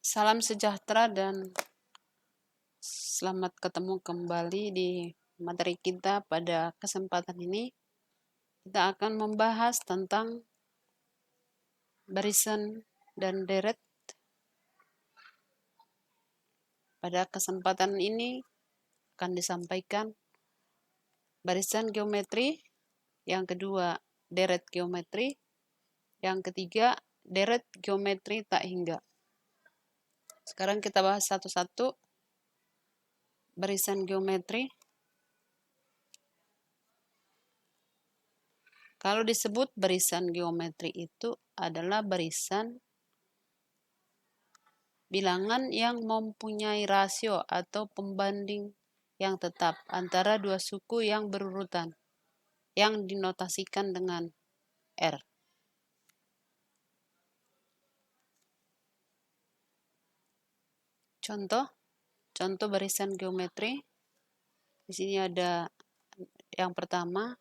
Salam sejahtera dan selamat ketemu kembali di materi kita. Pada kesempatan ini kita akan membahas tentang barisan dan deret. Pada kesempatan ini akan disampaikan barisan geometri, yang kedua deret geometri, yang ketiga deret geometri tak hingga. Sekarang kita bahas satu-satu barisan geometri. Kalau disebut barisan geometri itu adalah barisan bilangan yang mempunyai rasio atau pembanding yang tetap antara dua suku yang berurutan, yang dinotasikan dengan R. Contoh barisan geometri. Di sini ada yang pertama.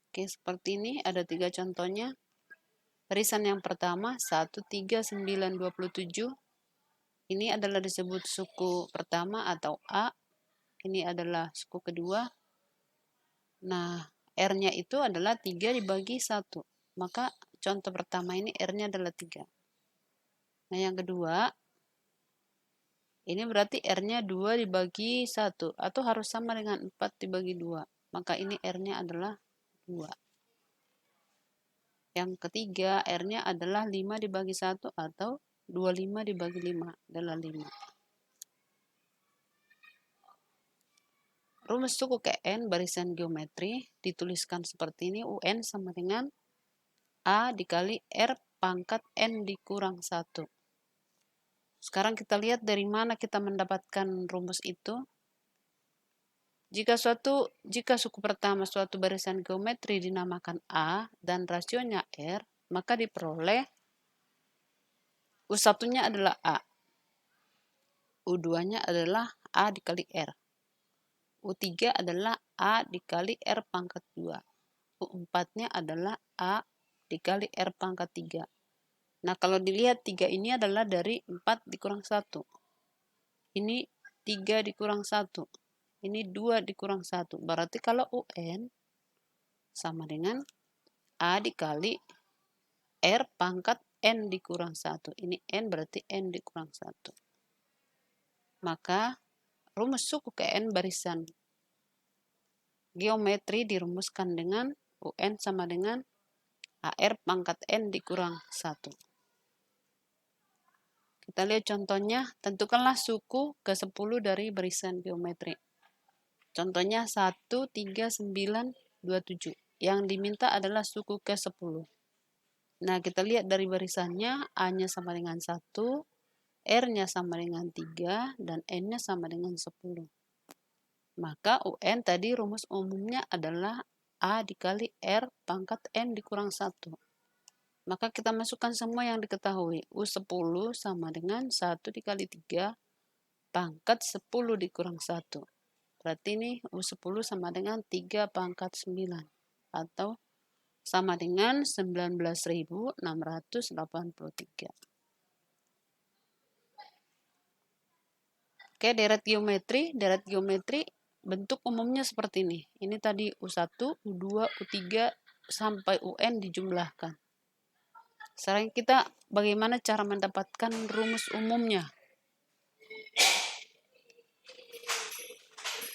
Oke, seperti ini ada 3 contohnya. Barisan yang pertama 1, 3, 9, 27. Ini adalah disebut suku pertama atau A. Ini adalah suku kedua. Nah, R-nya itu adalah 3 dibagi 1. Maka contoh pertama ini R-nya adalah 3. Nah, yang kedua, ini berarti R-nya 2 dibagi 1. Atau harus sama dengan 4 dibagi 2. Maka ini R-nya adalah 2. Yang ketiga, R-nya adalah 5 dibagi 1 atau 25 dibagi 5 adalah 5. Rumus suku KN barisan geometri dituliskan seperti ini. UN sama dengan A dikali R pangkat N dikurang 1. Sekarang kita lihat dari mana kita mendapatkan rumus itu. Jika suku pertama suatu barisan geometri dinamakan A dan rasionya R, maka diperoleh U1-nya adalah A. U2-nya adalah A dikali R. U3 adalah A dikali R pangkat 2. U4-nya adalah A dikali R pangkat 3. Nah, kalau dilihat 3 ini adalah dari 4 dikurang 1. Ini 3 dikurang 1. Ini 2 dikurang 1. Berarti kalau UN sama dengan A dikali R pangkat N dikurang 1. Ini N berarti N dikurang 1. Maka rumus suku KN barisan geometri dirumuskan dengan UN sama dengan AR pangkat N dikurang 1. Kita lihat contohnya, tentukanlah suku ke-10 dari barisan geometri. Contohnya 1, 3, 9, 27. Yang diminta adalah suku ke-10. Nah, kita lihat dari barisannya, A-nya sama dengan 1, R-nya sama dengan 3, dan N-nya sama dengan 10. Maka UN tadi rumus umumnya adalah A dikali R pangkat N dikurang 1. Maka kita masukkan semua yang diketahui. U10 sama dengan 1 dikali 3 pangkat 10 dikurang 1. Berarti ini U10 sama dengan 3 pangkat 9. Atau sama dengan 19.683. Oke, deret geometri bentuk umumnya seperti ini. Ini tadi U1, U2, U3 sampai UN dijumlahkan. Sekarang kita bagaimana cara mendapatkan rumus umumnya.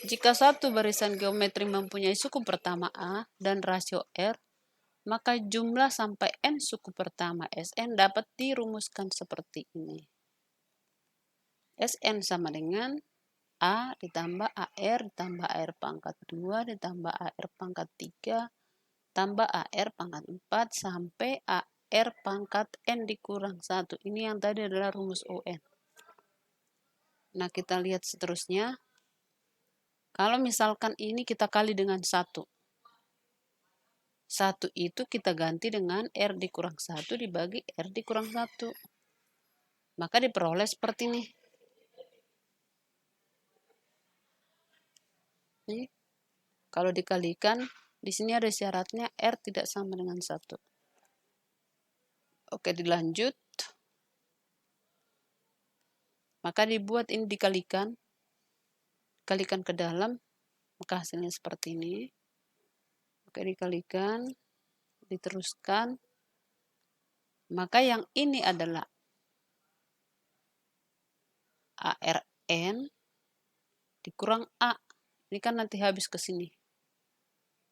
Jika satu barisan geometri mempunyai suku pertama A dan rasio R, maka jumlah sampai N suku pertama Sn dapat dirumuskan seperti ini. Sn sama dengan A ditambah AR ditambah AR pangkat 2 ditambah AR pangkat 3 tambah AR pangkat 4 sampai AR pangkat N dikurang 1. Ini yang tadi adalah rumus UN. Nah, kita lihat seterusnya. Kalau misalkan ini kita kali dengan 1. 1 itu kita ganti dengan R dikurang 1 dibagi R dikurang 1. Maka diperoleh seperti ini. Kalau dikalikan, di sini ada syaratnya R tidak sama dengan 1. Oke, dilanjut. Maka dibuat ini dikalikan ke dalam, maka hasilnya seperti ini. Oke, dikalikan, diteruskan. Maka yang ini adalah ARN dikurang A. Ini kan nanti habis ke sini.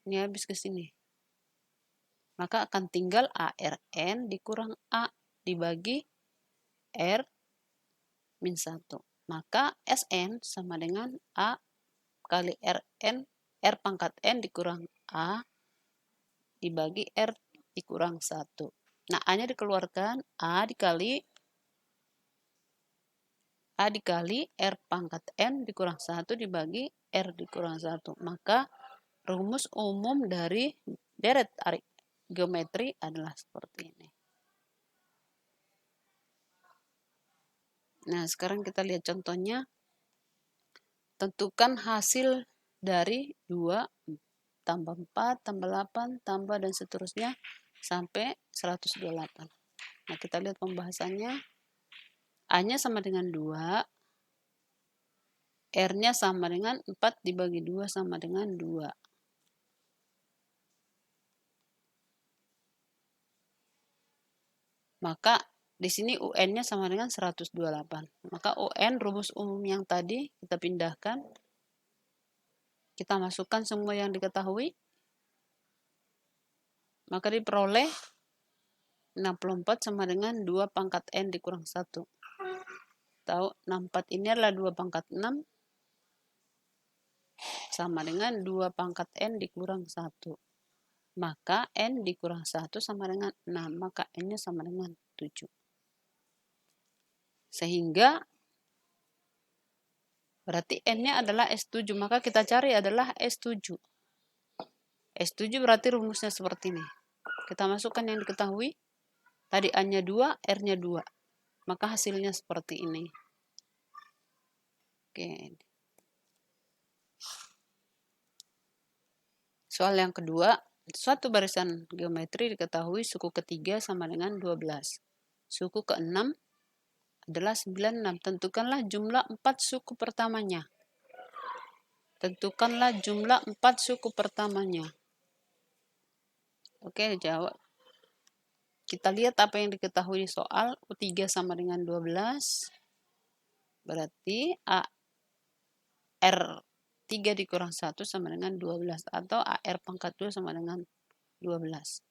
Ini habis ke sini. Maka akan tinggal ARN dikurang A dibagi R min 1. Maka SN sama dengan A kali RN, R pangkat N dikurang A dibagi R dikurang 1. Nah, A-nya dikeluarkan, A dikali R pangkat N dikurang 1 dibagi R dikurang 1. Maka rumus umum dari deret geometri adalah seperti ini. Nah, sekarang kita lihat contohnya. Tentukan hasil dari 2 tambah 4, tambah 8, tambah dan seterusnya sampai 128. Nah, kita lihat pembahasannya. A-nya sama dengan 2, R-nya sama dengan 4 dibagi 2 sama dengan 2. Maka di sini UN-nya sama dengan 128. Maka UN rumus umum yang tadi kita pindahkan. Kita masukkan semua yang diketahui. Maka diperoleh 64 sama dengan 2 pangkat N dikurang 1. Tahu 64 ini adalah 2 pangkat 6 sama dengan 2 pangkat N dikurang 1. Maka N dikurang 1 sama dengan 6. Maka N-nya sama dengan 7. Sehingga berarti N-nya adalah S7. Maka kita cari adalah S7. S7 berarti rumusnya seperti ini. Kita masukkan yang diketahui. Tadi A-nya 2, R-nya 2. Maka hasilnya seperti ini. Oke. Soal yang kedua, suatu barisan geometri diketahui suku ketiga sama dengan 12. Suku ke-6 adalah 96. Tentukanlah jumlah 4 suku pertamanya. Tentukanlah jumlah 4 suku pertamanya. Oke, jawab. Kita lihat apa yang diketahui soal. U3 sama dengan 12. Berarti AR3 dikurang 1 sama dengan 12. Atau AR pangkat 2 sama dengan 12.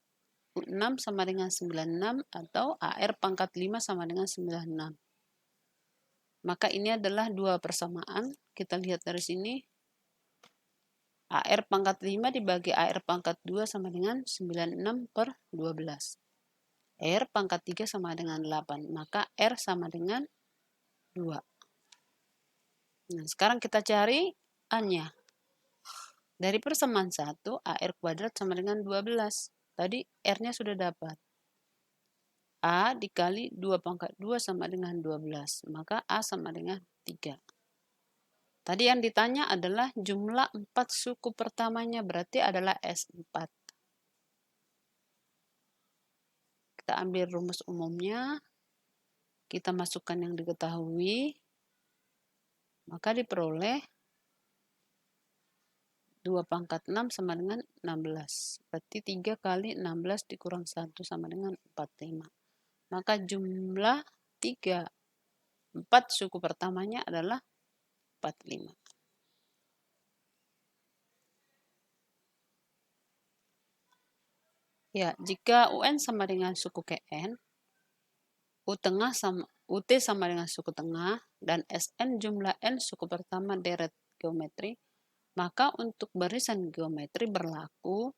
U6 sama dengan 96 atau AR pangkat 5 sama dengan 96. Maka ini adalah dua persamaan. Kita lihat dari sini. AR pangkat 5 dibagi AR pangkat 2 sama dengan 96 per 12. R pangkat 3 sama dengan 8. Maka R sama dengan 2. Nah, sekarang kita cari A-nya. Dari persamaan 1, AR kuadrat sama dengan 12. Tadi R-nya sudah dapat. A dikali 2 pangkat 2 sama dengan 12. Maka A sama dengan 3. Tadi yang ditanya adalah jumlah 4 suku pertamanya, berarti adalah S4. Kita ambil rumus umumnya. Kita masukkan yang diketahui. Maka diperoleh 2 pangkat 6 sama dengan 16. Berarti 3 kali 16 dikurang 1 sama dengan 45. Maka jumlah 4 suku pertamanya adalah 45. Ya, jika UN sama dengan suku KN, UT sama dengan suku tengah, dan SN jumlah N suku pertama deret geometri, maka untuk barisan geometri berlaku,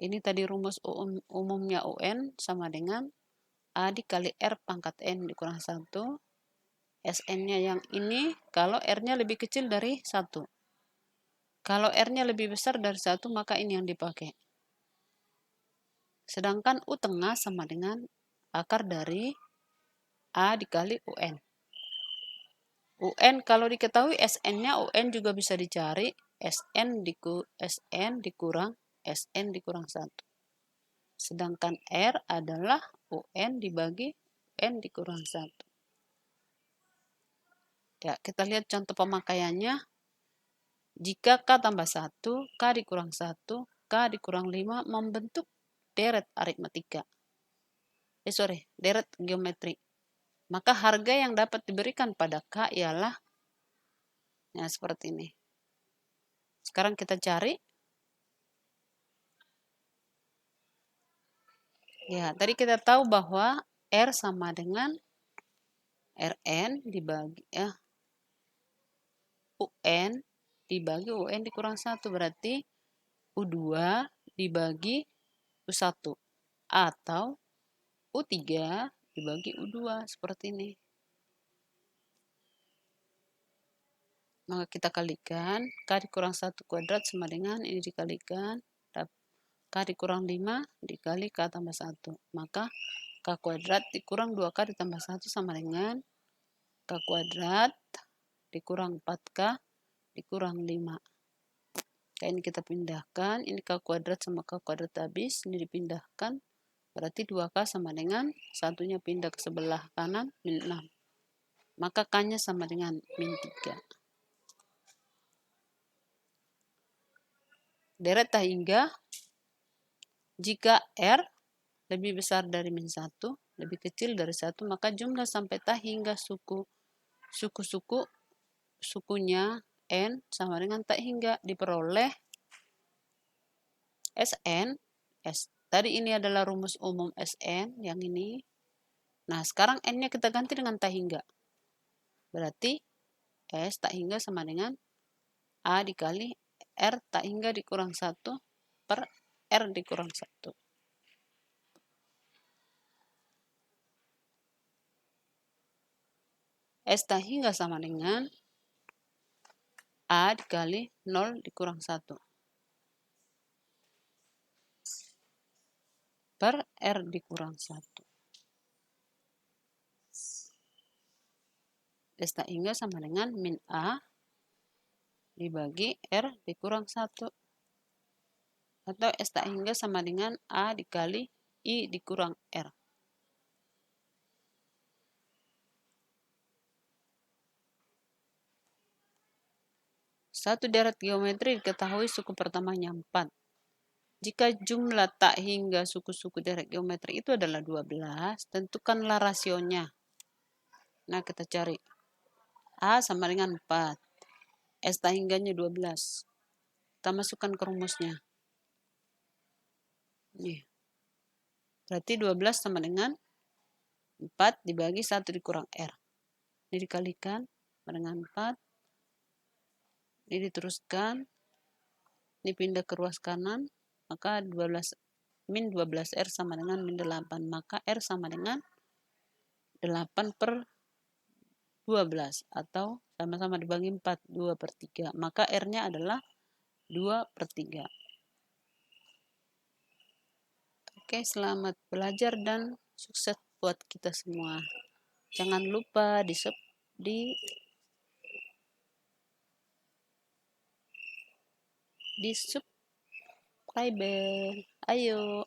ini tadi rumus umumnya UN sama dengan A dikali R pangkat N dikurang 1. SN-nya yang ini kalau R-nya lebih kecil dari 1. Kalau R-nya lebih besar dari 1, maka ini yang dipakai. Sedangkan U tengah sama dengan akar dari A dikali UN. UN kalau diketahui SN-nya, UN juga bisa dicari. SN dikurang SN dikurang 1. Sedangkan R adalah UN dibagi UN dikurang 1. Ya, kita lihat contoh pemakaiannya. Jika K tambah 1, K dikurang 1, K dikurang 5 membentuk deret aritmatika. Deret geometri. Maka harga yang dapat diberikan pada K ialah ya seperti ini. Sekarang kita cari. Ya, tadi kita tahu bahwa R sama dengan Rn dibagi UN dibagi UN dikurang 1 berarti U2 dibagi U1 atau U3 dibagi U2 seperti ini. Maka kita kalikan K dikurang 1 kuadrat sama dengan ini dikalikan K dikurang 5 dikali K tambah 1. Maka K kuadrat dikurang 2K ditambah 1 sama dengan K kuadrat dikurang 4K dikurang 5. Ini kita pindahkan, ini K kuadrat sama K kuadrat habis, ini dipindahkan, berarti 2K sama dengan satunya pindah ke sebelah kanan, min 6. Maka K-nya sama dengan min 3. Deret tak hingga, jika R lebih besar dari min 1, lebih kecil dari 1, maka jumlah sampai tak hingga sukunya N sama dengan tak hingga diperoleh Sn. Tadi ini adalah rumus umum Sn yang ini. Nah, sekarang N-nya kita ganti dengan tak hingga. Berarti S tak hingga sama dengan A dikali R tak hingga dikurang 1 per R dikurang 1. S tak hingga sama dengan A dikali 0 dikurang 1 per R dikurang 1. S tak hingga sama dengan min A dibagi R dikurang 1. Atau S tak hingga sama dengan A dikali I dikurang R. Satu deret geometri diketahui suku pertamanya 4. Jika jumlah tak hingga suku-suku deret geometri itu adalah 12, tentukanlah rasionya. Nah, kita cari. A sama dengan 4. S tak hingganya 12. Kita masukkan ke rumusnya. Nih. Berarti 12 sama dengan 4 dibagi 1 dikurang R. Ini dikalikan dengan 4. Ini diteruskan. Ini pindah ke ruas kanan. Maka 12 min 12R sama dengan min 8. Maka R sama dengan 8 per 12. Atau sama-sama dibagi 4. 2 per 3. Maka R-nya adalah 2 per 3. Oke, selamat belajar dan sukses buat kita semua. Jangan lupa di subscribe. Ayo.